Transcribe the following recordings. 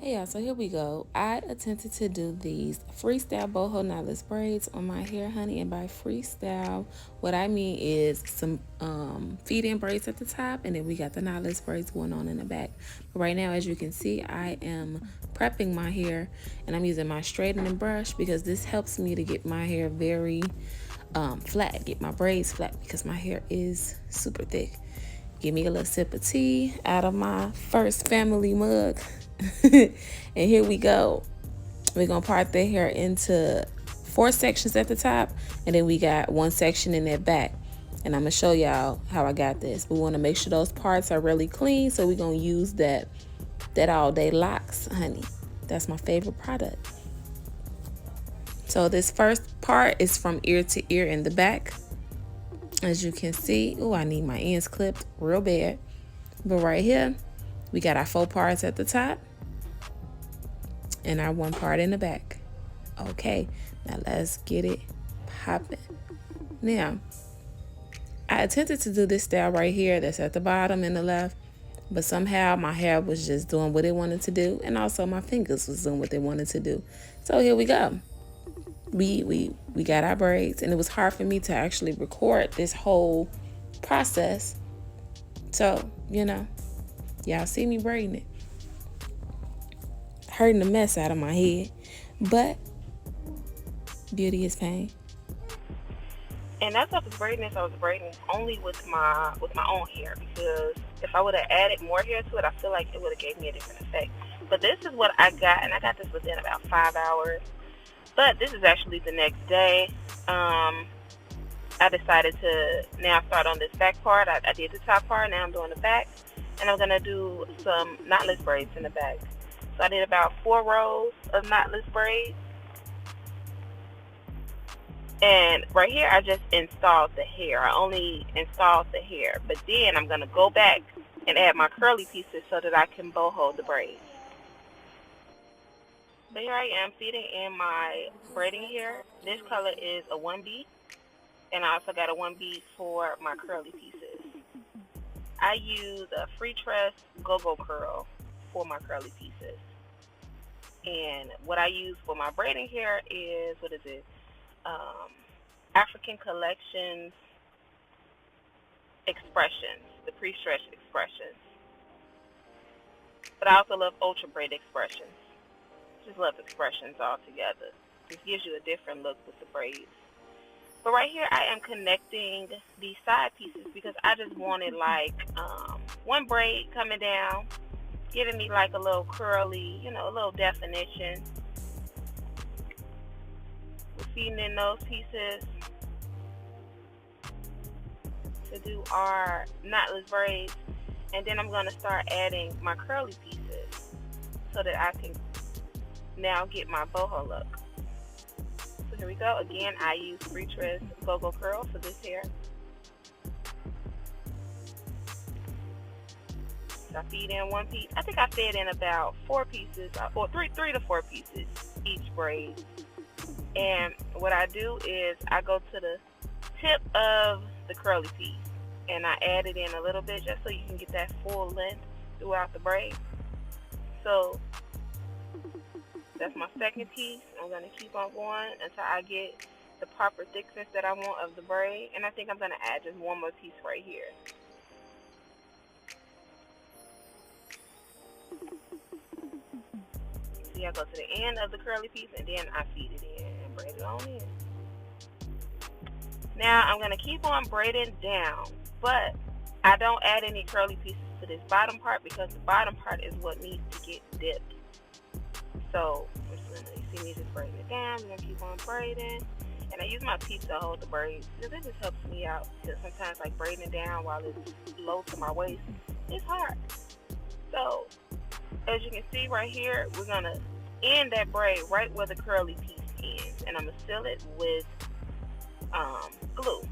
Hey y'all, so here we go. I attempted to do these Freestyle Boho knotless braids on my hair, honey. And by Freestyle, what I mean is some feed-in braids at the top, and then we got the knotless braids going on in the back. But right now, as you can see, I am prepping my hair, and I'm using my straightening brush because this helps me to get my hair very flat, get my braids flat because my hair is super thick. Give me a little sip of tea out of my first family mug. And here we go. We're gonna part the hair into 4 sections at the top, and then we got 1 section in that back. And I'm gonna show y'all how I got this. We want to make sure those parts are really clean, so we're gonna use that all day locs, honey. That's my favorite product. So this first part is from ear to ear in the back. As you can see, oh, I need my ends clipped real bad. But right here, we got our 4 parts at the top and our 1 part in the back. Okay, now let's get it popping. Now, I attempted to do this style right here that's at the bottom in the left, but somehow my hair was just doing what it wanted to do, and also my fingers was doing what they wanted to do. So here we go. We got our braids, and it was hard for me to actually record this whole process. So, you know, y'all see me braiding it. Hurting the mess out of my head, but beauty is pain. And that's what I was braiding. I was braiding only with my own hair, because if I would have added more hair to it, I feel like it would have gave me a different effect. But this is what I got, and I got this within about 5 hours. But this is actually the next day. I decided to now start on this back part. I did the top part, now I'm doing the back, and I'm gonna do some knotless braids in the back. So I did about 4 rows of knotless braids. And right here, I just installed the hair. I only installed the hair. But then I'm going to go back and add my curly pieces so that I can boho the braids. But here I am feeding in my braiding hair. This color is a 1B. And I also got a 1B for my curly pieces. I use a Freetress gogo curl for my curly pieces. And what I use for my braiding hair is, what is it? African Collections Expressions, the Prestretched Expressions. But I also love Ultra Braid Expressions. Just love expressions altogether. This gives you a different look with the braids. But right here, I am connecting these side pieces because I just wanted like 1 braid coming down, giving me like a little curly, you know, a little definition. We're feeding in those pieces to do our knotless braids, and then I'm going to start adding my curly pieces so that I can now get my boho look. So here we go. Again, I use Freetress gogo curl for this hair. So I feed in 1 piece. I think I fed in about 4 pieces, or 3 to 4 pieces each braid. And what I do is I go to the tip of the curly piece and I add it in a little bit just so you can get that full length throughout the braid. So that's my second piece. I'm going to keep on going until I get the proper thickness that I want of the braid. And I think I'm going to add just 1 more piece right here. See, I go to the end of the curly piece and then I feed it in and braid it on in. Now I'm going to keep on braiding down, but I don't add any curly pieces to this bottom part because the bottom part is what needs to get dipped. So I'm just going to see me just braiding it down. I'm going to keep on braiding. And I use my teeth to hold the braids because it just helps me out. Because sometimes like braiding down while it's low to my waist, it's hard. So as you can see right here, we're going to end that braid right where the curly piece ends. And I'm going to seal it with glue.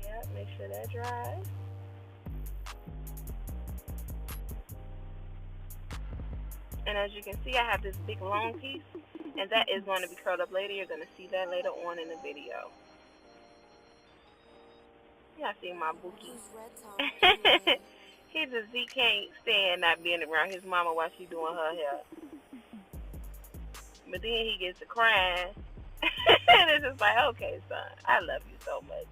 Yeah, make sure that dries. And as you can see, I have this big long piece, and that is going to be curled up later. You're going to see that later on in the video. Yeah, I see my bookie. reason Z can't stand not being around his mama while she doing her hair. But then he gets to crying. And it's just like, okay, son, I love you so much.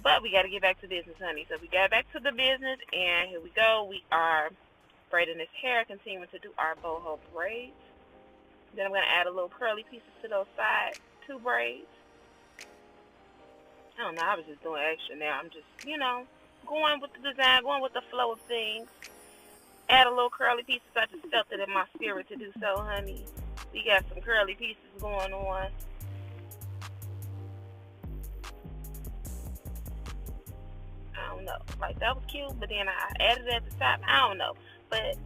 But we got to get back to business, honey. So we got back to the business, and here we go. We are braiding this hair, continuing to do our boho braids. Then I'm going to add a little curly pieces to those side 2 braids. I don't know, I was just doing extra now. I'm just, going with the design, going with the flow of things. Add a little curly pieces. I just felt it in my spirit to do so, honey. We got some curly pieces going on. I don't know. Like, that was cute, but then I added it at the top. I don't know. But it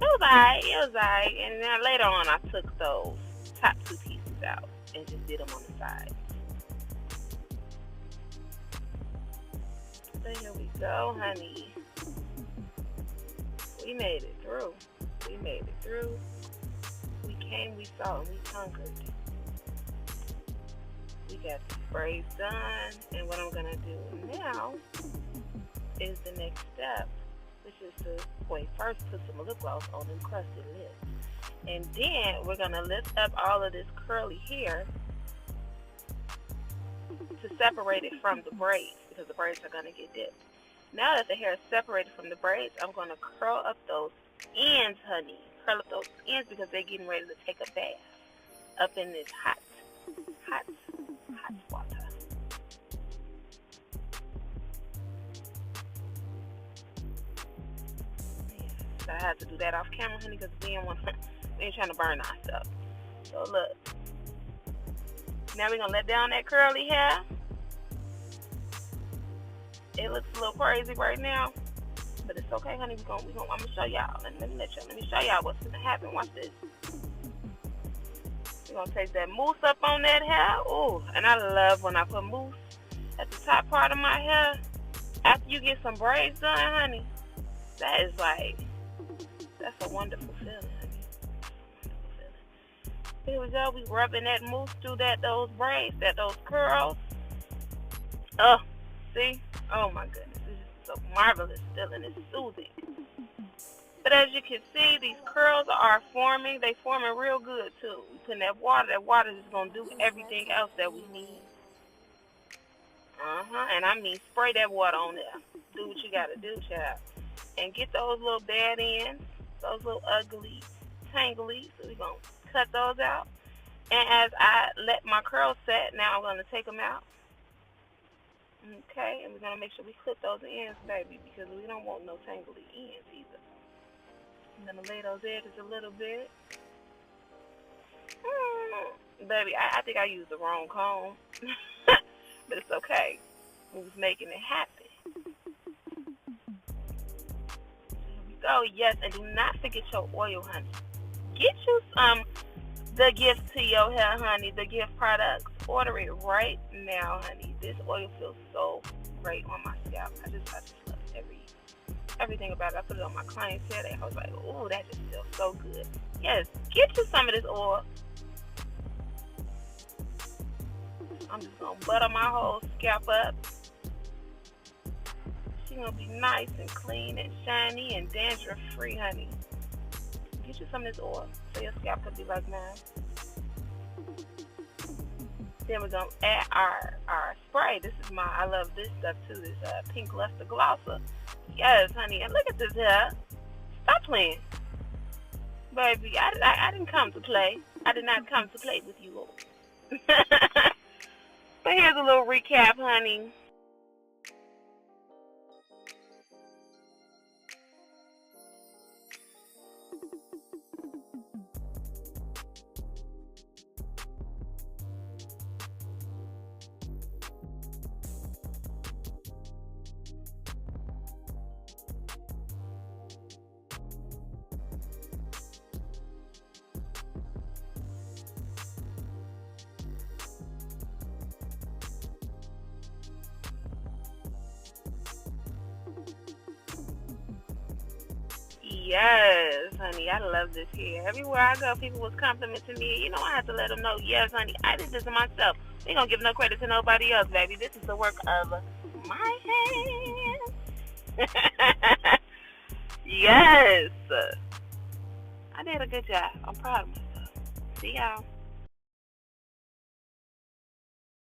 was alright. And then later on, I took those top 2 pieces out and just did them on the side. So here we go, honey. We made it through. We came, we saw, and we conquered. We got these braids done, and what I'm going to do now is the next step, which is to, first put some lip gloss on them crusted lips. And then we're going to lift up all of this curly hair to separate it from the braids, because the braids are going to get dipped. Now that the hair is separated from the braids, I'm going to curl up those ends, honey. Curl up those ends because they're getting ready to take a bath up in this hot water. So I had to do that off camera, honey, because we ain't trying to burn ourselves. So look. Now we're going to let down that curly hair. It looks a little crazy right now, but it's okay, honey. I'm gonna show y'all. Let me show y'all what's gonna happen. Watch this. We're gonna take that mousse up on that hair. Ooh, and I love when I put mousse at the top part of my hair. After you get some braids done, honey, that's a wonderful feeling, honey. Here we go. We rubbing that mousse through those braids, those curls. See? Oh my goodness, this is so marvelous feeling. It's soothing. But as you can see, these curls are forming. They forming real good too. We put in that water. That water is gonna do everything else that we need. And I mean, spray that water on there. Do what you gotta do, child. And get those little bad ends, those little ugly, tangly. So we're gonna cut those out. And as I let my curls set, now I'm gonna take them out. Okay, and we're going to make sure we clip those ends, baby, because we don't want no tangly ends either. I'm going to lay those edges a little bit. Baby, I think I used the wrong comb. But it's okay. We was making it happen. Here we go. Yes, and do not forget your oil, honey. Get you the gift to your hair, honey, the gift products. Order it right now, honey. This oil feels so great on my scalp. I just love everything about it. I put it on my client's hair. I was like, oh, that just feels so good. Yes, get you some of this oil. I'm just going to butter my whole scalp up. She's going to be nice and clean and shiny and dandruff free, honey. Get you some of this oil so your scalp could be like mine. Then we're going to add our spray. I love this stuff too, this pink luster glosser. Yes, honey, and look at this hair. Stop playing. Baby, I didn't come to play. I did not come to play with you all. But here's a little recap, honey. Yes, honey, I love this hair. Everywhere I go, people was complimenting me. You know, I have to let them know, yes, honey, I did this myself. We don't give no credit to nobody else, baby. This is the work of my hands. Yes. I did a good job. I'm proud of myself. See y'all.